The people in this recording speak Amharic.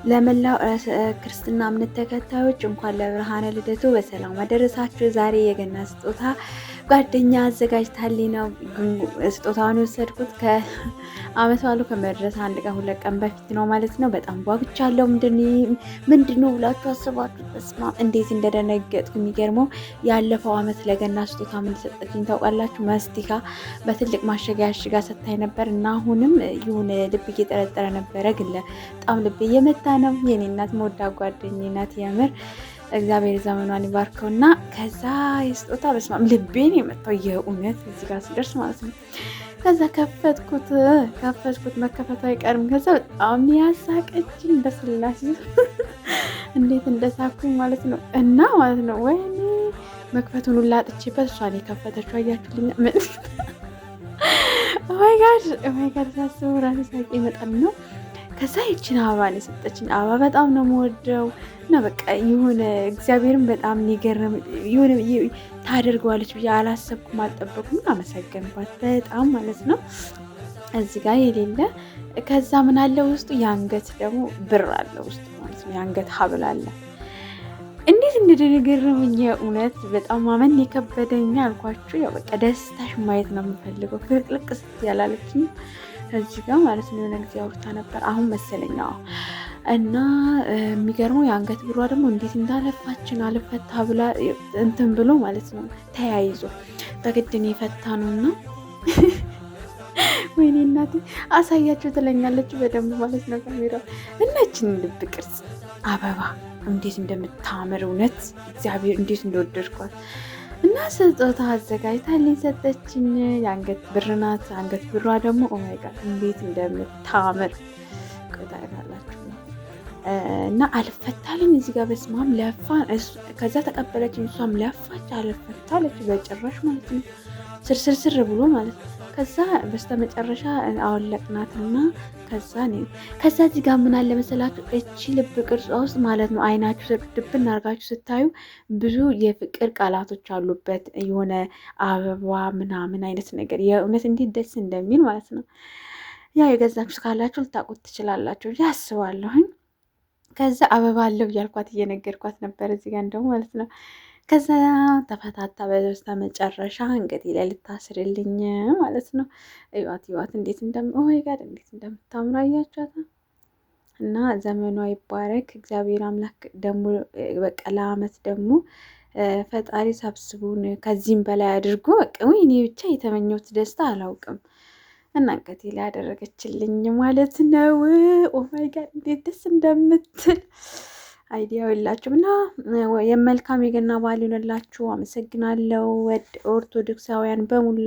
ለመላው ክርስትና እምነት ተከታዮች እንኳን ለብርሃነ ልደቱ በሰላም አደረሳችሁ። ዛሬ የገና ስጦታ ጓደኛ አዘጋጅታልኝ ነው ስጦታውን የወሰድኩት ከአመት በዓሉ ከመድረስ 1 ቀን 2 ቀን በፊት ነው ማለት ነው። በጣም ጓጉቻለሁ። ምንድነው ብላችሁ አስባችሁ በስመ አብ እንዴት እንደደነገጥኩ። የሚገርመው ያለፈው አመት ለገና ስጦታ ምን ሰጠችኝ ታውቃላችሁ? መስቲካ በትልቅ ማሸጊያ አሽጋ ሰጥታኝ ነበር እና አሁንም የሆነ ልብ እየጠረጠረ ነበረ፣ ግን በጣም ልብ እየመታ ነው። የኔ እናት መወዳ ጓደኛዬ ናት። የምር እግዚአብሔር ዘመኗን ይባርከውና ከዛ የስጦታ በስማም ልቤን የመታው የእውነት እዚህ ጋር ሲደርስ ማለት ነው። ከዛ ከፈትኩት መከፈቱ አይቀርም። ከዛ በጣም ያሳቀችኝ በስላሴ እንዴት እንደሳኩኝ ማለት ነው። እና ማለት ነው ወይኔ መክፈቱን ሁላ አጥቼበት እሷን የከፈተችው አያችሁልኝ። ምን ኦማይ ጋድ ሳስበው ራሴ ሳቄ ይመጣል ነው። ከዛ ይችን አበባ ነው የሰጠችኝ። አበባ በጣም ነው የምወደው እና በቃ የሆነ እግዚአብሔርን በጣም ይገርም የሆነ ታደርገዋለች ብዬ አላሰብኩም አልጠበኩም። አመሰገንባት በጣም ማለት ነው። እዚህ ጋር የሌለ ከዛ ምን አለ ውስጡ የአንገት ደግሞ ብር አለ ውስጡ ማለት ነው። የአንገት ሀብል አለ። እንዴት እንደደነገረመኝ እውነት በጣም ማመን የከበደኝ አልኳችሁ። ያው በቃ ደስታሽ ማየት ነው የምፈልገው። ፍልቅልቅ ስትይ ያላለችኝ ከዚህ ጋር ማለት ነው። የሆነ ጊዜ አውርታ ነበር አሁን መሰለኛ። እና የሚገርመው የአንገት ብሯ ደግሞ እንዴት እንዳለፋችን አልፈታ ብላ እንትን ብሎ ማለት ነው ተያይዞ በግድን የፈታ ነው። እና ወይኔ እናቴ አሳያችሁ ትለኛለች በደንብ ማለት ነው ካሜራ። እናችን ልብ ቅርጽ አበባ እንዴት እንደምታምር እውነት እግዚአብሔር እንዴት እንደወደድኳት። እና ስጦታ አዘጋጅታልኝ ሰጠችኝ። የአንገት ብር ናት። አንገት ብሯ ደግሞ ኦማይ ጋድ እንዴት እንደምታምር ቆጣላችሁ። እና አልፈታልኝ እዚህ ጋር በስማም ለፋ። ከዛ ተቀበለችኝ። እሷም ለፋች አልፈታለች በጭራሽ ማለት ነው። ስርስር ብሎ ማለት ነው። ከዛ በስተመጨረሻ አወለቅናትና ከዛ እዚህ ጋር ምን አለ መሰላችሁ? እቺ ልብ ቅርጿ ውስጥ ማለት ነው አይናችሁ ድብን አድርጋችሁ ስታዩ ብዙ የፍቅር ቃላቶች አሉበት። የሆነ አበባ ምናምን አይነት ነገር የእውነት እንዴት ደስ እንደሚል ማለት ነው። ያው የገዛችሁ ካላችሁ ልታውቁት ትችላላችሁ አስባለሁኝ። ከዛ አበባ አለው እያልኳት እየነገርኳት ነበር እዚህ ጋር እንደው ማለት ነው። ከዛ ተፈታታ በደስታ መጨረሻ እንግዲህ ላይ ልታስርልኝ ማለት ነው። እዩዋት እንዴት ኦማይ ጋድ እንዴት እንደምታምር አያችኋት። እና ዘመኗ ይባረክ እግዚአብሔር አምላክ ደግሞ በቃ ለአመት ደግሞ ፈጣሪ ሰብስቡን ከዚህም በላይ አድርጎ በቃ እኔ ብቻ የተመኘሁት ደስታ አላውቅም። እና እንግዲህ ላይ ያደረገችልኝ ማለት ነው። ኦማይ ጋድ እንዴት ደስ እንደምትል አይዲያው የላችሁም። እና የመልካም የገና በዓል ይሆንላችሁ። አመሰግናለሁ። ኦርቶዶክሳውያን በሙላ